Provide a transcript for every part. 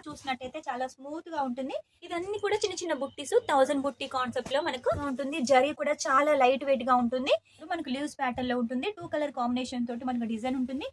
చూసినట్టయితే చాలా స్మూత్ గా ఉంటుంది. ఇదన్నీ కూడా చిన్న చిన్న బుట్టీస్ 1000 బుట్టి కాన్సెప్ట్ లో మనకు ఉంటుంది. జరీ కూడా చాలా లైట్ వెయిట్ గా ఉంటుంది. మనకు లీవ్స్ ప్యాటర్న్ లో ఉంటుంది. 2 కలర్ కాంబినేషన్ తోటి మనకు డిజైన్ ఉంటుంది.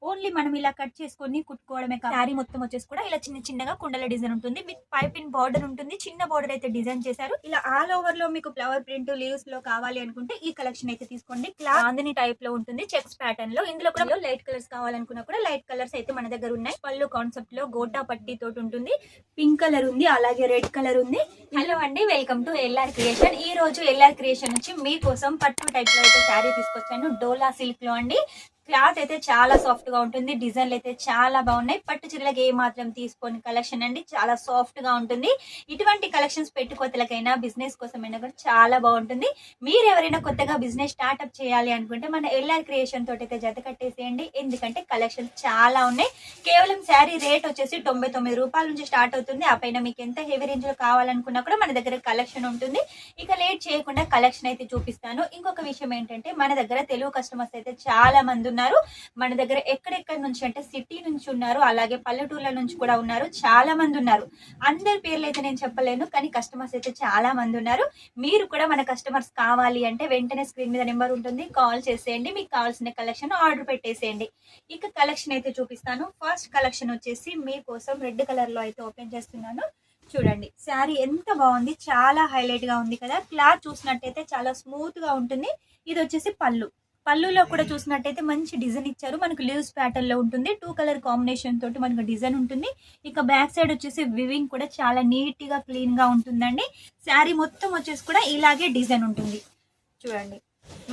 ఓన్లీ మనం ఇలా కట్ చేసుకొని కుట్టుకోవడమే కాదు, శారీ మొత్తం వచ్చేసి కూడా ఇలా చిన్న చిన్నగా కుండల డిజైన్ ఉంటుంది. విత్ పైపింగ్ బార్డర్ ఉంటుంది. చిన్న బార్డర్ అయితే డిజైన్ చేశారు. ఇలా ఆల్ ఓవర్ లో మీకు ఫ్లవర్ ప్రింట్ లీవ్స్ లో కావాలి అనుకుంటే ఈ కలెక్షన్ అయితే తీసుకోండి. క్లాందని టైప్ లో ఉంటుంది. చెక్స్ ప్యాటర్న్ లో ఇందులో కూడా లైట్ కలర్స్ కావాలనుకున్నా కూడా లైట్ కలర్స్ అయితే మన దగ్గర ఉన్నాయి. పళ్ళు కాన్సెప్ట్ లో గోటా పట్టి తోటి ఉంటుంది. పింక్ కలర్ ఉంది, అలాగే రెడ్ కలర్ ఉంది. హలో అండి, వెల్కమ్ టు ఎల్ఆర్ క్రియేషన్. ఈ రోజు ఎల్ఆర్ క్రియేషన్ నుంచి మీకోసం పట్టు టైప్ లో అయితే శారీ తీసుకొచ్చాను. డోలా సిల్క్ లో అండి. క్లాత్ అయితే చాలా సాఫ్ట్ గా ఉంటుంది. డిజైన్లు అయితే చాలా బాగున్నాయి. పట్టు చీరలకు ఏ మాత్రం తీసుకొని కలెక్షన్ అండి, చాలా సాఫ్ట్ గా ఉంటుంది. ఇటువంటి కలెక్షన్స్ పెట్టుకోతలకైనా బిజినెస్ కోసమైనా కూడా చాలా బాగుంటుంది. మీరు ఎవరైనా కొత్తగా బిజినెస్ స్టార్ట్అప్ చేయాలి అనుకుంటే మన ఎల్ఆర్ క్రియేషన్ తోటి అయితే జత కట్టేసేయండి. ఎందుకంటే కలెక్షన్స్ చాలా ఉన్నాయి. కేవలం శారీ రేట్ వచ్చేసి 99 రూపాయల నుంచి స్టార్ట్ అవుతుంది. ఆ పైన మీకు ఎంత హెవీ రేంజ్ లో కావాలనుకున్నా కూడా మన దగ్గర కలెక్షన్ ఉంటుంది. ఇక లేట్ చేయకుండా కలెక్షన్ అయితే చూపిస్తాను. ఇంకొక విషయం ఏంటంటే మన దగ్గర తెలుగు కస్టమర్స్ అయితే చాలా మంది ఉన్నారు. మన దగ్గర ఎక్కడెక్కడి నుంచి అంటే సిటీ నుంచి ఉన్నారు, అలాగే పల్లెటూర్ల నుంచి కూడా ఉన్నారు. చాలా మంది ఉన్నారు. అందరి పేర్లు అయితే నేను చెప్పలేను, కానీ కస్టమర్స్ అయితే చాలా మంది ఉన్నారు. మీరు కూడా మన కస్టమర్స్ కావాలి అంటే వెంటనే స్క్రీన్ మీద నెంబర్ ఉంటుంది, కాల్ చేసేయండి. మీకు కావాల్సిన కలెక్షన్ ఆర్డర్ పెట్టేసేయండి. ఇక కలెక్షన్ అయితే చూపిస్తాను. ఫస్ట్ కలెక్షన్ వచ్చేసి మీకోసం రెడ్ కలర్ లో అయితే ఓపెన్ చేస్తున్నాను. చూడండి, శారీ ఎంత బాగుంది, చాలా హైలైట్ గా ఉంది కదా. క్లాత్ చూసినట్టయితే చాలా స్మూత్ గా ఉంటుంది. ఇది వచ్చేసి పళ్ళులో కూడా చూసినట్టయితే మంచి డిజైన్ ఇచ్చారు. మనకు లీవ్స్ ప్యాటర్న్ లో ఉంటుంది. 2 కలర్ కాంబినేషన్ తోటి మనకు డిజైన్ ఉంటుంది. ఇక బ్యాక్ సైడ్ వచ్చేసి వివింగ్ కూడా చాలా నీట్ గా క్లీన్ గా ఉంటుందండి. శారీ మొత్తం వచ్చేసి కూడా ఇలాగే డిజైన్ ఉంటుంది. చూడండి,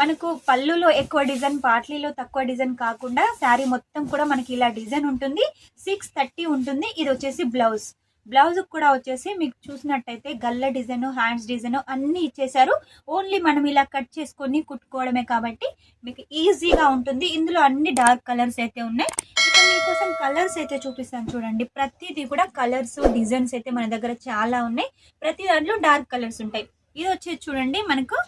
మనకు పళ్ళులో ఎక్కువ డిజైన్, పాట్లీలో తక్కువ డిజైన్ కాకుండా శారీ మొత్తం కూడా మనకి ఇలా డిజైన్ ఉంటుంది. 630 ఉంటుంది. ఇది వచ్చేసి బ్లౌజ్ కూడా వచ్చేసి మీకు చూసినట్టయితే గల్ల డిజైన్, హ్యాండ్స్ డిజైన్ అన్ని ఇచ్చేసారు. ఓన్లీ మనం ఇలా కట్ చేసుకొని కుట్టుకోవడమే కాబట్టి మీకు ఈజీగా ఉంటుంది. ఇందులో అన్ని డార్క్ కలర్స్ అయితే ఉన్నాయి. ఇక మీకోసం కలర్స్ అయితే చూపిస్తాను. చూడండి, ప్రతిదీ కూడా కలర్స్, డిజైన్స్ అయితే మన దగ్గర చాలా ఉన్నాయి. ప్రతి దాంట్లో డార్క్ కలర్స్ ఉంటాయి. ఇది వచ్చేసి చూడండి, మనకు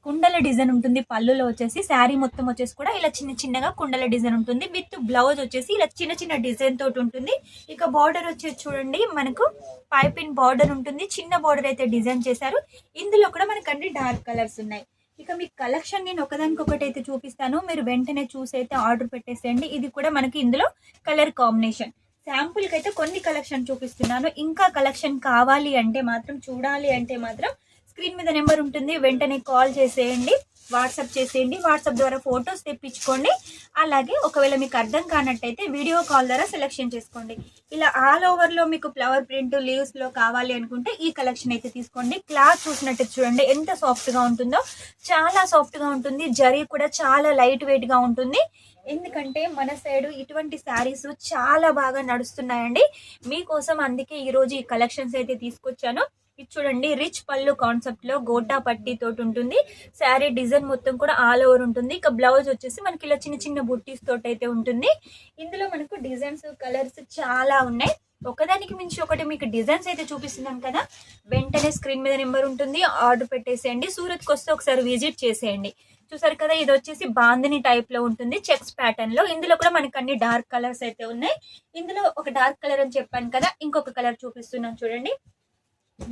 కుండల డిజైన్ ఉంటుంది. పళ్ళులో వచ్చేసి శారీ మొత్తం వచ్చేసి కూడా ఇలా చిన్న చిన్నగా కుండల డిజైన్ ఉంటుంది. విత్ బ్లౌజ్ వచ్చేసి ఇలా చిన్న చిన్న డిజైన్ తోటి ఉంటుంది. ఇక బార్డర్ వచ్చేసి చూడండి, మనకు పైపింగ్ బార్డర్ ఉంటుంది. చిన్న బార్డర్ అయితే డిజైన్ చేశారు. ఇందులో కూడా మనకు అన్ని డార్క్ కలర్స్ ఉన్నాయి. ఇక మీ కలెక్షన్ నేను ఒకదానికొకటి అయితే చూపిస్తాను. మీరు వెంటనే చూసి అయితే ఆర్డర్ పెట్టేసేయండి. ఇది కూడా మనకి ఇందులో కలర్ కాంబినేషన్. శాంపుల్ కి అయితే కొన్ని కలెక్షన్ చూపిస్తున్నాను. ఇంకా కలెక్షన్ కావాలి అంటే మాత్రం, చూడాలి అంటే మాత్రం స్క్రీన్ మీద నెంబర్ ఉంటుంది, వెంటనే కాల్ చేసేయండి, వాట్సాప్ చేసేయండి. వాట్సాప్ ద్వారా ఫొటోస్ తెప్పించుకోండి. అలాగే ఒకవేళ మీకు అర్థం కానట్టయితే వీడియో కాల్ ద్వారా సెలెక్షన్ చేసుకోండి. ఇలా ఆల్ ఓవర్ లో మీకు ఫ్లవర్ ప్రింట్ లీవ్స్ లో కావాలి అనుకుంటే ఈ కలెక్షన్ అయితే తీసుకోండి. క్లాత్ చూసినట్టు చూడండి ఎంత సాఫ్ట్ గా ఉంటుందో, చాలా సాఫ్ట్ గా ఉంటుంది. జరీ కూడా చాలా లైట్ వెయిట్ గా ఉంటుంది. ఎందుకంటే మన సైడ్ ఇటువంటి శారీస్ చాలా బాగా నడుస్తున్నాయండి మీకోసం. అందుకే ఈ రోజు ఈ కలెక్షన్స్ అయితే తీసుకొచ్చాను. ఇది చూడండి, రిచ్ పళ్ళు కాన్సెప్ట్ లో గోటా పట్టి తోటి ఉంటుంది. శారీ డిజైన్ మొత్తం కూడా ఆల్ ఓవర్ ఉంటుంది. ఇక బ్లౌజ్ వచ్చేసి మనకి ఇలా చిన్న చిన్న బుట్టీస్ తోటి అయితే ఉంటుంది. ఇందులో మనకు డిజైన్స్, కలర్స్ చాలా ఉన్నాయి. ఒకదానికి మించి ఒకటి మీకు డిజైన్స్ అయితే చూపిస్తున్నాను కదా. వెంటనే స్క్రీన్ మీద నెంబర్ ఉంటుంది, ఆర్డర్ పెట్టేసేయండి. సూరత్కి వస్తే ఒకసారి విజిట్ చేసేయండి. చూసారు కదా, ఇది వచ్చేసి బాందిని టైప్ లో ఉంటుంది. చెక్స్ ప్యాటర్న్ లో. ఇందులో కూడా మనకు అన్ని డార్క్ కలర్స్ అయితే ఉన్నాయి. ఇందులో ఒక డార్క్ కలర్ అని చెప్పాను కదా, ఇంకొక కలర్ చూపిస్తున్నాను చూడండి.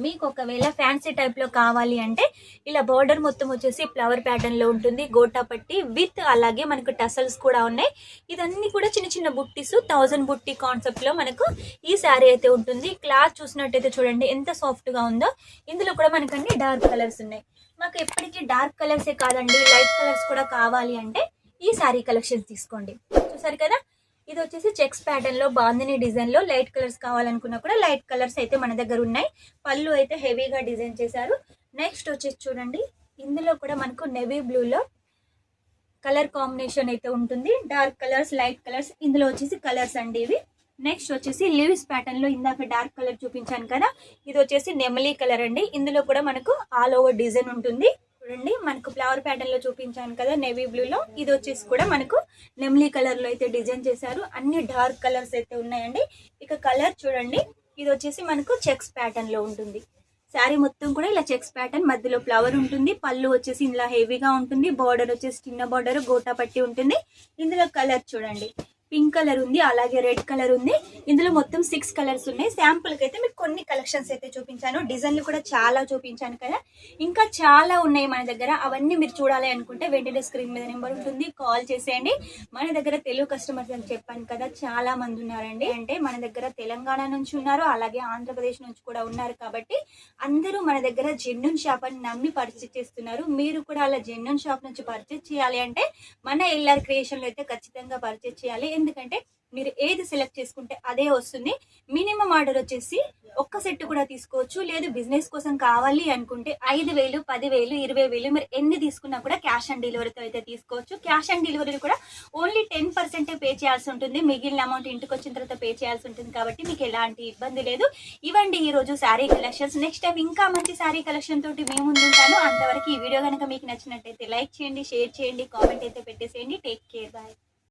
మీకు ఒకవేళ ఫ్యాన్సీ టైప్ లో కావాలి అంటే ఇలా బార్డర్ మొత్తం వచ్చేసి ఫ్లవర్ ప్యాటర్న్ లో ఉంటుంది. గోటా పట్టి విత్ అలాగే మనకు టసల్స్ కూడా ఉన్నాయి. ఇదన్నీ కూడా చిన్న చిన్న బుట్టీస్ 1000 బుట్టి కాన్సెప్ట్ లో మనకు ఈ శారీ అయితే ఉంటుంది. క్లాత్ చూసినట్టయితే చూడండి ఎంత సాఫ్ట్ గా ఉందో. ఇందులో కూడా మనకు అన్ని డార్క్ కలర్స్ ఉన్నాయి. మాకు ఎప్పటికీ డార్క్ కలర్సే కాదండి, లైట్ కలర్స్ కూడా కావాలి అంటే ఈ శారీ కలెక్షన్స్ తీసుకోండి. చూసారు కదా, ఇది వచ్చేసి చెక్స్ ప్యాటర్న్ లో బాందిని డిజైన్ లో లైట్ కలర్స్ కావాలనుకున్నా కూడా లైట్ కలర్స్ అయితే మన దగ్గర ఉన్నాయి. పళ్ళు అయితే హెవీగా డిజైన్ చేశారు. నెక్స్ట్ వచ్చేసి చూడండి, ఇందులో కూడా మనకు నెవీ బ్లూ లో కలర్ కాంబినేషన్ అయితే ఉంటుంది. డార్క్ కలర్స్, లైట్ కలర్స్, ఇందులో వచ్చేసి కలర్స్ అండి ఇవి. నెక్స్ట్ వచ్చేసి లీవ్స్ ప్యాటర్న్ లో ఇందాక డార్క్ కలర్ చూపించాను కదా, ఇది వచ్చేసి నెమలీ కలర్ అండి. ఇందులో కూడా మనకు ఆల్ ఓవర్ డిజైన్ ఉంటుంది. చూడండి, మనకు ఫ్లవర్ ప్యాటర్న్ లో చూపించాను కదా నేవీ బ్లూ లో, ఇది వచ్చేసి కూడా మనకు నెమ్లీ కలర్ లో అయితే డిజైన్ చేశారు. అన్ని డార్క్ కలర్స్ అయితే ఉన్నాయండి. ఇక కలర్ చూడండి, ఇది వచ్చేసి మనకు చెక్స్ ప్యాటర్న్ లో ఉంటుంది. శారీ మొత్తం కూడా ఇలా చెక్స్ ప్యాటర్న్, మధ్యలో ఫ్లవర్ ఉంటుంది. పళ్ళు వచ్చేసి ఇలా హెవీగా ఉంటుంది. బార్డర్ వచ్చేసి చిన్న బార్డర్ గోటా పట్టి ఉంటుంది. ఇందులో కలర్ చూడండి, పింక్ కలర్ ఉంది, అలాగే రెడ్ కలర్ ఉంది. ఇందులో మొత్తం 6 కలర్స్ ఉన్నాయి. శాంపుల్ కి అయితే మీకు కొన్ని కలెక్షన్స్ అయితే చూపించాను, డిజైన్లు కూడా చాలా చూపించాను కదా. ఇంకా చాలా ఉన్నాయి మన దగ్గర. అవన్నీ మీరు చూడాలి అనుకుంటే వెంటనే స్క్రీన్ మీద నెంబర్ ఉంటుంది, కాల్ చేసేయండి. మన దగ్గర తెలుగు కస్టమర్స్ అని చెప్పాను కదా, చాలా మంది ఉన్నారండి. అంటే మన దగ్గర తెలంగాణ నుంచి ఉన్నారు, అలాగే ఆంధ్రప్రదేశ్ నుంచి కూడా ఉన్నారు. కాబట్టి అందరూ మన దగ్గర జెన్యూన్ షాప్ అని నమ్మి పర్చేస్ చేస్తున్నారు. మీరు కూడా అలా జెన్యూన్ షాప్ నుంచి పర్చేస్ చేయాలి అంటే మన ఎల్ఆర్ క్రియేషన్ లో అయితే ఖచ్చితంగా పర్చేస్ చేయాలి. ఎందుకంటే మీరు ఏది సెలెక్ట్ చేసుకుంటే అదే వస్తుంది. మినిమం ఆర్డర్ వచ్చేసి ఒక్క సెట్ కూడా తీసుకోవచ్చు. లేదు బిజినెస్ కోసం కావాలి అనుకుంటే 5,000, 10,000, 20,000 మీరు ఎన్ని తీసుకున్నా కూడా క్యాష్ ఆన్ డెలివరీతో అయితే తీసుకోవచ్చు. క్యాష్ ఆన్ డెలివరీ కూడా ఓన్లీ 10% పే చేయాల్సి ఉంటుంది. మిగిలిన అమౌంట్ ఇంటికి వచ్చిన తర్వాత పే చేయాల్సి ఉంటుంది. కాబట్టి మీకు ఎలాంటి ఇబ్బంది లేదు. ఇవ్వండి ఈ రోజు శారీ కలెక్షన్స్. నెక్స్ట్ టైం ఇంకా మంచి శారీ కలెక్షన్ తోటి మేము ముందుంటాను. అంతవరకు ఈ వీడియో కనుక మీకు నచ్చినట్టయితే లైక్ చేయండి, షేర్ చేయండి, కామెంట్ అయితే పెట్టేసేయండి. Take care, bye.